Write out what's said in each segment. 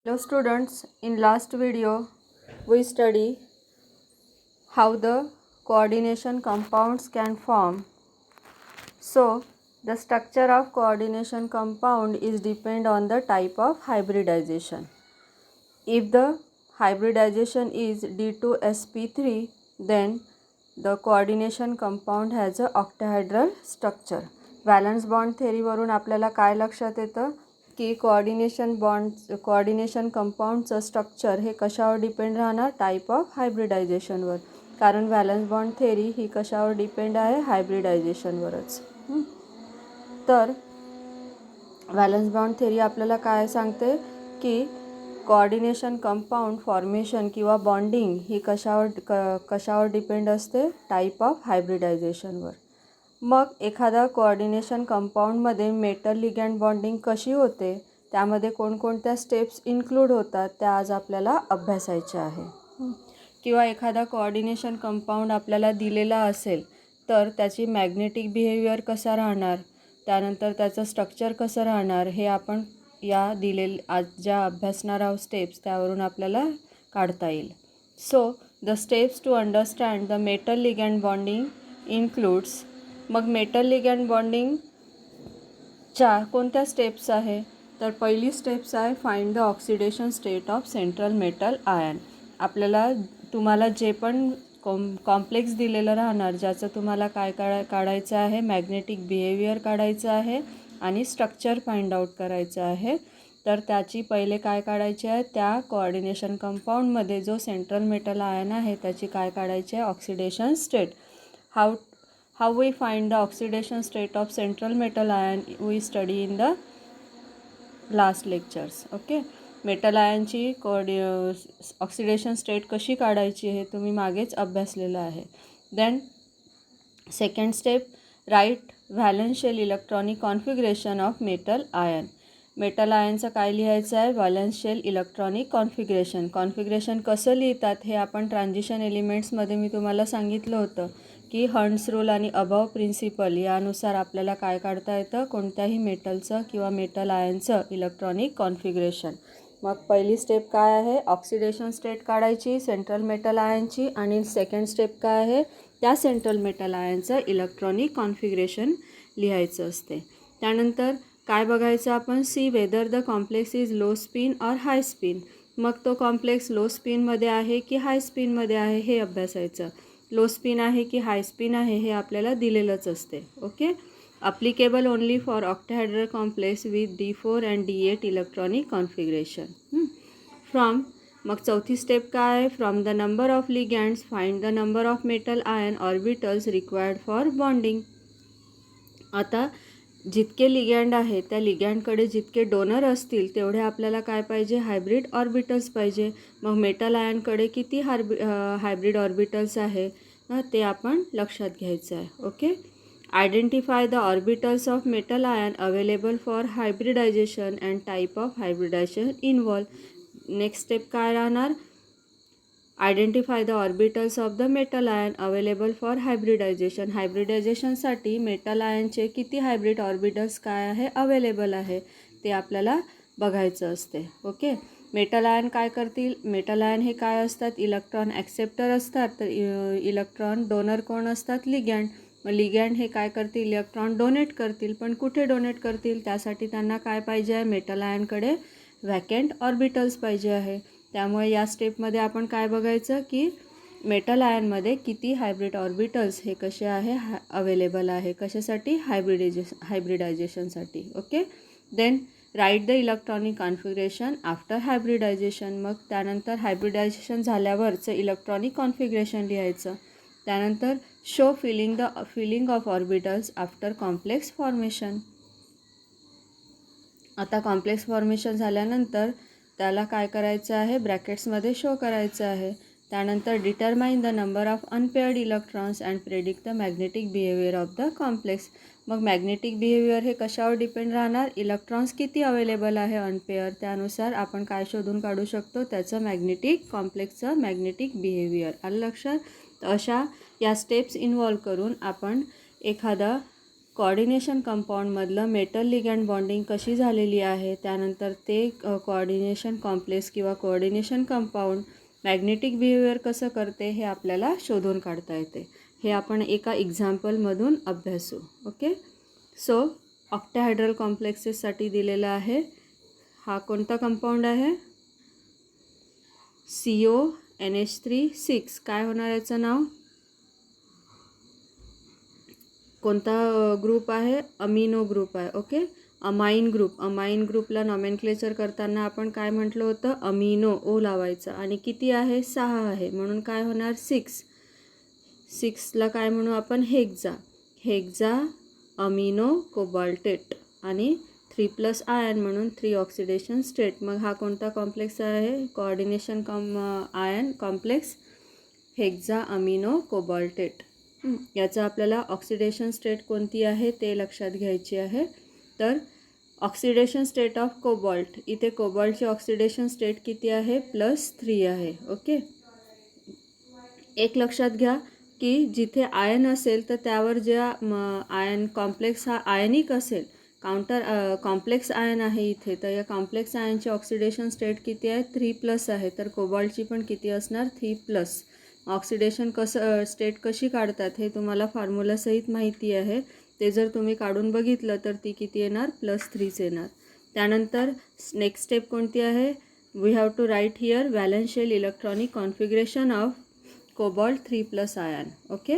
Hello students, in last video we study how the coordination compounds can form. So the structure of coordination compound is depend on the type of hybridization. If the hybridization is D2sp3, then the coordination compound has a octahedral structure. Valence bond theory वरून आपल्याला काय लक्षात येतं की coordination कंपाऊंडचं structure हे कशावर depend राहणार, type of हायब्रिडायझेशनवर. कारण व्हॅलन्स बॉन्ड थेरी ही कशावर डिपेंड आहे, हायब्रिडायझेशनवरच. तर व्हॅलन्स बॉन्ड थेरी आपल्याला काय सांगते की कोऑर्डिनेशन कंपाऊंड फॉर्मेशन किंवा बॉन्डिंग ही कशावर डिपेंड असते, टाईप ऑफ हायब्रिडायझेशनवर. मग एखादा कोऑर्डिनेशन कंपाऊंडमध्ये मेटल लिगँड बॉन्डिंग कशी होते, त्यामध्ये कोणकोणत्या स्टेप्स इन्क्लूड होतात त्या आज आपल्याला अभ्यासायच्या आहे. किंवा एखादा कोऑर्डिनेशन कंपाऊंड आपल्याला दिलेला असेल तर त्याची मॅग्नेटिक बिहेवियर कसा राहणार, त्यानंतर त्याचं स्ट्रक्चर कसं राहणार, हे आपण या आज ज्या अभ्यासणार आहोत स्टेप्स त्यावरून आपल्याला काढता येईल. So the steps to understand the metal ligand bonding includes. मग मेटल लिगँड बॉन्डिंगच्या कोणत्या स्टेप्स आहे, तर पहिली स्टेप्स आहे find the oxidation state of central metal ion. आपल्याला तुम्हाला जे पण कॉम्प्लेक्स दिलेलं राहणार, ज्याचं तुम्हाला काय काढायचं आहे, मॅग्नेटिक बिहेवियर काढायचं आहे आणि स्ट्रक्चर फाइंड आउट करायचं आहे. तर त्याची पहिले काय काढायचे आहे, त्या कोऑर्डिनेशन कंपाऊंडमध्ये जो सेंट्रल मेटल आयन आहे त्याची काय काढायची आहे, oxidation state. How we find the oxidation state of central metal ion we study in the last lectures. Okay, metal आयनची ऑक्सिडेशन स्टेट कशी काढायची हे तुम्ही मागेच अभ्यासलेलं आहे. Then second step, right valential electronic configuration of metal ion. Metal आयनचं काय लिहायचं आहे, व्हॅलन्शियल इलेक्ट्रॉनिक कॉन्फिगरेशन कसं लिहितात हे आपण ट्रान्झिशन एलिमेंट्समध्ये मी तुम्हाला सांगितलं होतं की हंड्स रूल आणि अबव प्रिन्सिपल यानुसार आपल्याला काय काढता येतं, कोणत्याही मेटलचं किंवा मेटल आयनचं इलेक्ट्रॉनिक कॉन्फिगरेशन. मग पहिली स्टेप काय आहे, ऑक्सिडेशन स्टेट काढायची सेंट्रल मेटल आयनची, आणि सेकंड स्टेप काय आहे, त्या सेंट्रल मेटल आयनचं इलेक्ट्रॉनिक कॉन्फिगरेशन लिहायचं असते. त्यानंतर काय बघायचं आपण, see whether the complex is low spin or high spin. मग तो कॉम्प्लेक्स लो स्पिनमध्ये आहे की हाय स्पिनमध्ये आहे हे अभ्यासायचं. लो स्पिन आहे की हाय स्पिन आहे हे आपल्याला दिलेलंच असते. Okay, applicable only for octahedral complex with D4 and D8 electronic configuration. मग चौथी स्टेप काय आहे, from the number of ligands find the number of metal ion orbitals required for bonding. आता जितके लिगँड आहे त्या लिगँडकडे जितके डोनर असतील तेवढे आपल्याला काय पाहिजे, हायब्रिड ऑर्बिटल्स पाहिजे. मग मेटल आयनकडे किती हायब्रिड ऑर्बिटल्स आहे ते आपण लक्षात घ्यायचं आहे. Okay, identify the orbitals of metal ion available for hybridisation and type of hybridisation involve. Next step काय राहणार, identify the orbitals of the metal ion available for hybridisation. हायब्रिडायझेशनसाठी मेटल आयनचे किती हायब्रिड ऑर्बिटल्स काय आहे, अवेलेबल आहे ते आपल्याला बघायचं असते. ओके, मेटल आयन काय करतील, मेटल आयन हे काय असतात, इलेक्ट्रॉन ॲक्सेप्टर असतात. तर इलेक्ट्रॉन डोनर कोण असतात, लिगँड. मग लिगँड हे काय करतील, इलेक्ट्रॉन डोनेट करतील. पण कुठे डोनेट करतील, त्यासाठी त्यांना काय पाहिजे आहे, मेटल आयनकडे व्हॅकंट ऑर्बिटल्स पाहिजे आहे. त्यामुळे या स्टेपमध्ये आपण काय बघायचं की मेटल आयनमध्ये किती हायब्रिड ऑर्बिटल्स हे कसे आहे, अवेलेबल आहे, कशासाठी, हायब्रिडायझेशनसाठी. Okay, then write the electronic configuration after hybridisation. मग त्यानंतर हायब्रिडायझेशन झाल्यावरचं इलेक्ट्रॉनिक कॉन्फिगरेशन लिहायचं. त्यानंतर show filling of orbitals after complex formation. आता कॉम्प्लेक्स फॉर्मेशन झाल्यानंतर त्याला काय करायचं आहे, ब्रॅकेट्समध्ये शो करायचं आहे. त्यानंतर determine the number of unpaired electrons and predict the magnetic behaviour of the complex. मग मॅग्नेटिक बिहेवियर हे कशावर डिपेंड राहणार, इलेक्ट्रॉन्स किती अवेलेबल आहे अनपेअर, त्यानुसार आपण काय शोधून काढू शकतो, त्याचं कॉम्प्लेक्सचं मॅग्नेटिक बिहेवियर. आलं लक्षात. तर अशा या स्टेप्स इन्व्हॉल्व करून आपण एखादा कोऑर्डिनेशन कंपाऊंडमधलं मेटल लिगँड बॉन्डिंग कशी झालेली आहे, त्यानंतर ते कोऑर्डिनेशन कॉम्प्लेक्स किंवा कोऑर्डिनेशन कंपाऊंड मॅग्नेटिक बिहेवियर कसं करते हे आपल्याला शोधून काढता येते. हे आपण एका एक्झाम्पलमधून अभ्यासू. ओके. सो ऑक्टाहायड्रल कॉम्प्लेक्सेससाठी दिलेला आहे. हा कोणता कंपाऊंड आहे? CONH3 6. काय होणार याचं नाव? कोणता ग्रुप आहे? अमिनो ग्रुप आहे. ओके. Amine group. अमाइन ग्रुपला नॉमेनक्लेचर करताना आपण काय म्हटलं होतं? अमिनो ओ लावायचं. आणि किती आहे? 6 आहे, म्हणून काय होणार? 6. 6ला काय म्हणू आपण? हेक्झा. Hexa amino cobaltate. आणि 3+ आयन म्हणून 3 ऑक्सिडेशन स्टेट. मग हा कोणता कॉम्प्लेक्स आहे? Coordination ion complex hexa amino cobaltate. याचा आपल्याला ऑक्सिडेशन स्टेट कोणती आहे ते लक्षात घ्यायची आहे. तर ऑक्सिडेशन स्टेट ऑफ कोबाल्ट, इथे कोबाल्टची ऑक्सिडेशन स्टेट किती आहे? +3 आहे. ओके. एक लक्षात घ्या की जिथे आयन असेल तर त्यावर ज्या आयन कॉम्प्लेक्स हा आयनिक असेल, कॉम्प्लेक्स आयन आहे इथे, तर या कॉम्प्लेक्स आयनची ऑक्सिडेशन स्टेट किती आहे? 3+ आहे. तर कोबाल्टची पण किती असणार? 3+. ऑक्सिडेशन स्टेट कशी काढतात हे तुम्हाला फॉर्म्युलासहित माहिती आहे. ते जर तुम्ही काढून बघितलं तर ती किती येणार? +3 येणार. त्यानंतर नेक्स्ट स्टेप कोणती आहे? We have to write here valential electronic configuration of cobalt 3+ ion. Okay.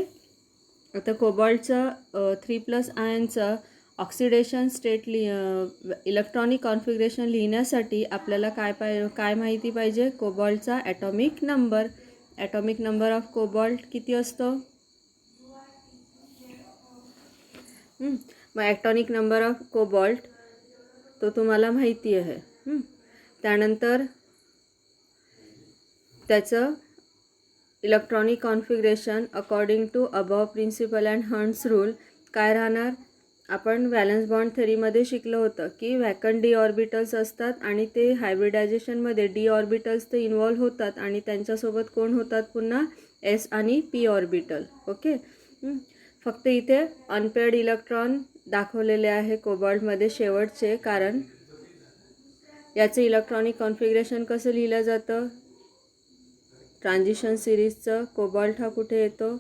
आता कोबाल्टचं 3+ आयनचं ऑक्सिडेशन स्टेट इलेक्ट्रॉनिक कॉन्फिगरेशन लिहिण्यासाठी आपल्याला काय माहिती पाहिजे? कोबाल्टचा atomic number. Atomic number of cobalt किती असतो? मग ॲटॉमिक नंबर ऑफ कोबाल्ट तो तुम्हाला माहिती आहे. त्यानंतर त्याचं electronic configuration according to aufbau principle and Hund's rule काय राहणार? आपण व्हॅलन्स बॉन्ड थेरीमध्ये शिकलं होतं की व्हॅकंट डी ऑर्बिटल्स असतात आणि ते हायब्रिडायझेशनमध्ये डी ऑर्बिटल्स ते इन्व्हॉल्व होतात आणि त्यांच्यासोबत कोण होतात? पुन्हा S आणि P ऑर्बिटल. ओके. फक्त इथे अनपेअर्ड इलेक्ट्रॉन दाखवलेले आहे कोबाल्टमध्ये शेवटचे, कारण याचं इलेक्ट्रॉनिक कॉन्फिगरेशन कसं लिहिलं जातं? ट्रान्झिशन सिरीजचं कोबाल्ट हा कुठे येतो?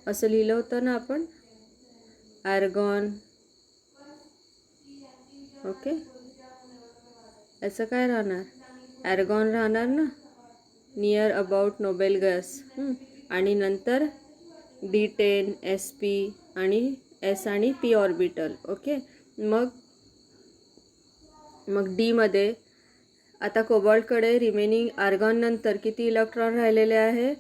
असं लिहिलं होतं ना आपण, आर्गॉन. ओके. याचं काय राहणार? आर्गॉन राहणार ना, नियर अबाउट नोबेल गॅस. आणि नंतर D10 SP आणि S आणि P ऑर्बिटल. ओके. मग डीमध्ये आता कोबाल्टकडे रिमेनिंग आर्गॉन नंतर किती इलेक्ट्रॉन राहिलेले आहे?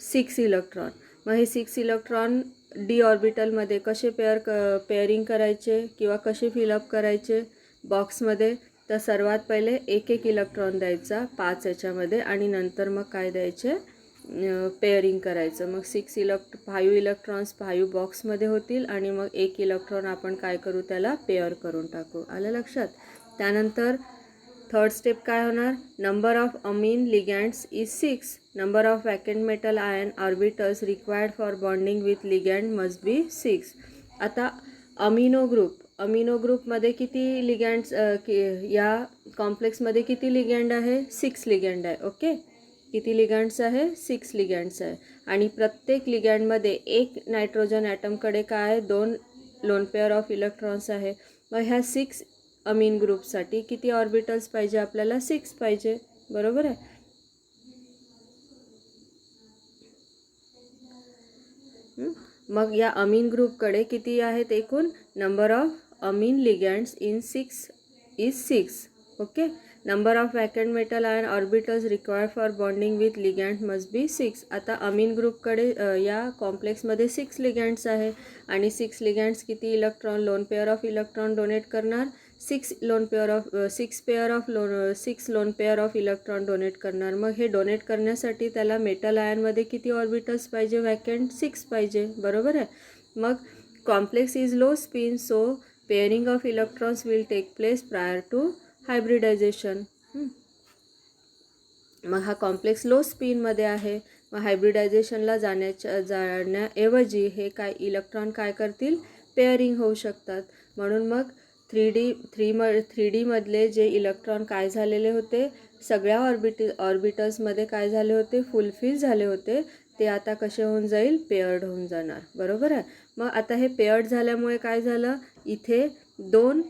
6 इलेक्ट्रॉन. मग हे 6 इलेक्ट्रॉन डी ऑर्बिटलमध्ये कसे पेअरिंग करायचे किंवा कसे फिलअप करायचे बॉक्समध्ये? तर सर्वात पहिले एक इलेक्ट्रॉन द्यायचा 5 याच्यामध्ये आणि नंतर मग काय द्यायचे? पेअरिंग करायचं. मग 5 इलेक्ट्रॉन्स 5 बॉक्समध्ये होतील आणि मग 1 इलेक्ट्रॉन आपण काय करू? त्याला पेअर करून टाकू. आलं लक्षात? त्यानंतर थर्ड स्टेप काय होणार? Number of amine ligands is 6. Number of vacant metal ion orbitals required for bonding with ligand must be 6. आता अमिनो ग्रुपमध्ये किती लिगँड्स, या कॉम्प्लेक्समध्ये किती लिगँड आहे? 6 लिगँड आहे. ओके. किती लिगँड्स आहे? 6 लिगँड्स आहे. आणि प्रत्येक लिगँडमध्ये एक नायट्रोजन ॲटमकडे काय आहे? 2 लोन पेअर ऑफ इलेक्ट्रॉन्स आहे. मग ह्या 6 अमीन ग्रुपसाठी किती ऑर्बिटल्स पाहिजे आपल्याला? 6 पाहिजे. बरोबर आहे. मग या अमीन ग्रुपकडे किती आहेत एकूण? Number of amine ligands in 6 is 6. Okay. Number of vacant metal ion orbitals required for bonding with ligand must be 6. आता अमीन ग्रुपकडे या कॉम्प्लेक्समध्ये 6 लिगँड्स आहे आणि 6 लिगँड्स किती electron lone pair of electron donate करणार? 6 lone pair of electron donate करणार. मग हे donate करण्यासाठी त्याला मेटल आयनमध्ये किती ऑर्बिटल्स पाहिजे? वॅकंट 6 पाहिजे. बरोबर आहे. मग complex is low spin, so pairing of electrons will take place prior to hybridisation. मग हा कॉम्प्लेक्स लो स्पिनमध्ये आहे, मग हायब्रिडायझेशनला जाण्याऐवजी हे काय इलेक्ट्रॉन काय करतील, पेअरिंग होऊ शकतात. म्हणून मग थ्री डीमधले जे इलेक्ट्रॉन काय झालेले होते, सगळ्या ऑर्बिटल्समध्ये काय झाले होते, फुलफिल झाले होते, ते आता कसे होऊन जाईल, पेअर्ड होऊन जाणार. बरोबर आहे. मग आता हे पेअर्ड झाल्यामुळे काय झालं, इथे 2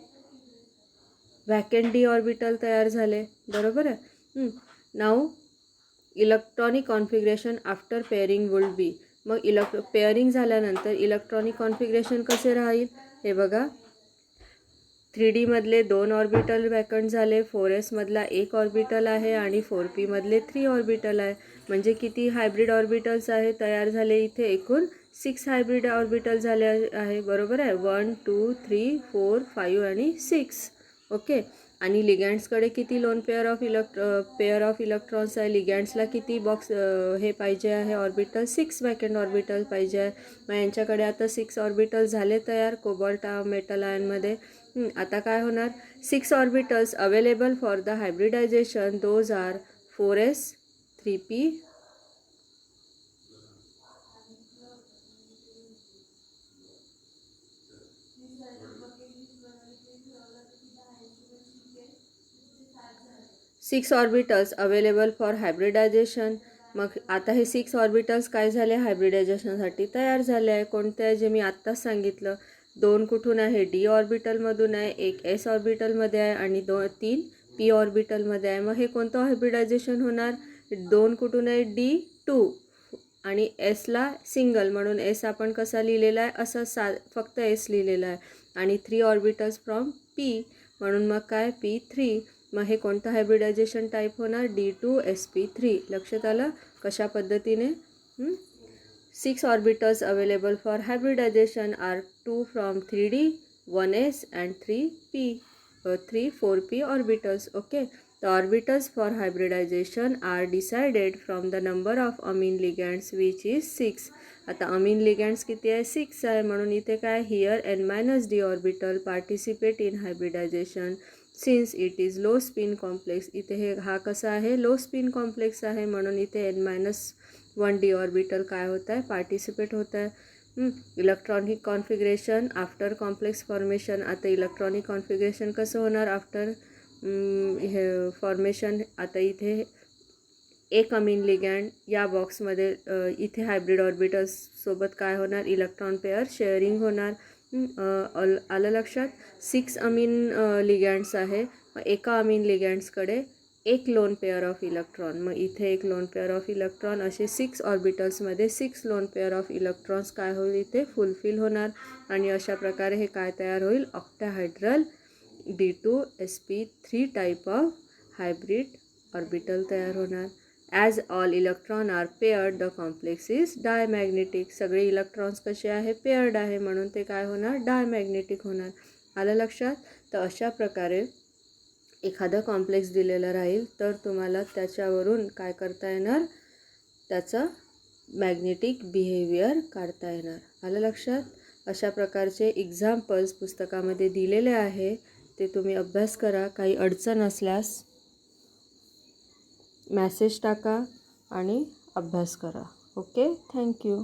व्हॅकंट डी ऑर्बिटल तयार झाले. बरोबर आहे. Now electronic configuration after pairing would be. मग पेअरिंग झाल्यानंतर इलेक्ट्रॉनिक कॉन्फिगरेशन कसे राहील, हे बघा. 3D मधले 2 ऑर्बिटल व्हॅकंट झाले, 4s मधला 1 ऑर्बिटल आहे आणि 4p मधले 3 ऑर्बिटल आहे. म्हणजे किती हायब्रिड ऑर्बिटल्स आहे तयार झाले, इथे एकूण 6 हायब्रिड ऑर्बिटल झाले आहे. बरोबर आहे. 1 2 3 4 5 आणि 6. ओके. आणि लिगँड्सकडे किती लोन पेअर ऑफ इलेक्ट्रॉन्स आहे, लिगँड्सला किती हे पाहिजे आहे ऑर्बिटल, 6 व्हॅकंट ऑर्बिटल पाहिजे आहे. मग यांच्याकडे आता 6 ऑर्बिटल झाले तयार कोबाल्ट मेटल आयनमध्ये. आता काय होणार, 6 orbitals available for the hybridisation, those are 4s 3p 6 orbitals available for hybridisation. मग आता हे 6 ऑर्बिटल्स काय झाले, हायब्रिडायझेशनसाठी तयार झाले आहे. कोणते आहे, जे मी आत्ताच सांगितलं. 2 कुठून आहे, डी ऑर्बिटलमधून आहे, 1 एस ऑर्बिटलमध्ये आहे आणि 3 पी ऑर्बिटलमध्ये आहे. मग हे कोणतं हायब्रिडायझेशन होणार, 2 कुठून आहे, D2 आणि एसला सिंगल, म्हणून एस आपण कसा लिहिलेला आहे, असा फक्त एस लिहिलेला आहे. आणि 3 ऑर्बिटल्स फ्रॉम पी, म्हणून मग काय, P3. मग हे कोणतं हायब्रिडायझेशन टाईप होणार, D2sp3. लक्षात आलं कशा पद्धतीने. 6 orbitals available for hybridisation are 2 from 3D, 1s and 3 4p orbitals. Okay. The orbitals for hybridization are decided from the number of amine ligands, which is 6. आता अमीन लिगँड्स किती आहे, 6 आहे. म्हणून इथे काय, here n-d orbital participate in hybridisation since it is low spin complex. इथे हा कसा आहे, लो स्पिन कॉम्प्लेक्स आहे, म्हणून इथे n-1d ऑर्बिटल काय होत आहे, पार्टिसिपेट होत आहे. Electronic configuration after complex formation. आता इलेक्ट्रॉनिक कॉन्फिगरेशन कसं होणार आफ्टर हे फॉर्मेशन. आता इथे एक अमीन लिगँड या बॉक्समध्ये, इथे हायब्रिड ऑर्बिटल्स सोबत काय होणार, इलेक्ट्रॉन पेअर शेअरिंग होणार. आलं लक्षात. 6 अमीन लिगँड्स आहे. मग एका अमीन लिगँड्सकडे एक लोन पेअर ऑफ इलेक्ट्रॉन. मग इथे एक लोन पेअर ऑफ इलेक्ट्रॉन, असे 6 ऑर्बिटल्समध्ये 6 लोन पेअर ऑफ इलेक्ट्रॉन्स काय होईल, इथे फुलफिल होणार. आणि अशा प्रकारे हे काय तयार होईल, octahedral D2sp3 type of hybrid orbital तयार होणार. As all electron are paired the complex is diamagnetic. सगळे इलेक्ट्रॉन्स कसे आहे, पेअर्ड आहे, म्हणून ते काय होणार, डायमॅग्नेटिक होणार. आलं लक्षात. तर अशा प्रकारे एखादं कॉम्प्लेक्स दिलेलं राहील तर तुम्हाला त्याच्यावरून काय करता येणार, त्याचं मॅग्नेटिक बिहेवियर काढता येणार. आलं लक्षात. अशा प्रकारचे एक्झाम्पल्स पुस्तकामध्ये दिलेले आहे, ते तुम्ही अभ्यास करा. काही अडचण असल्यास मॅसेज टाका आणि अभ्यास करा. Okay, thank you.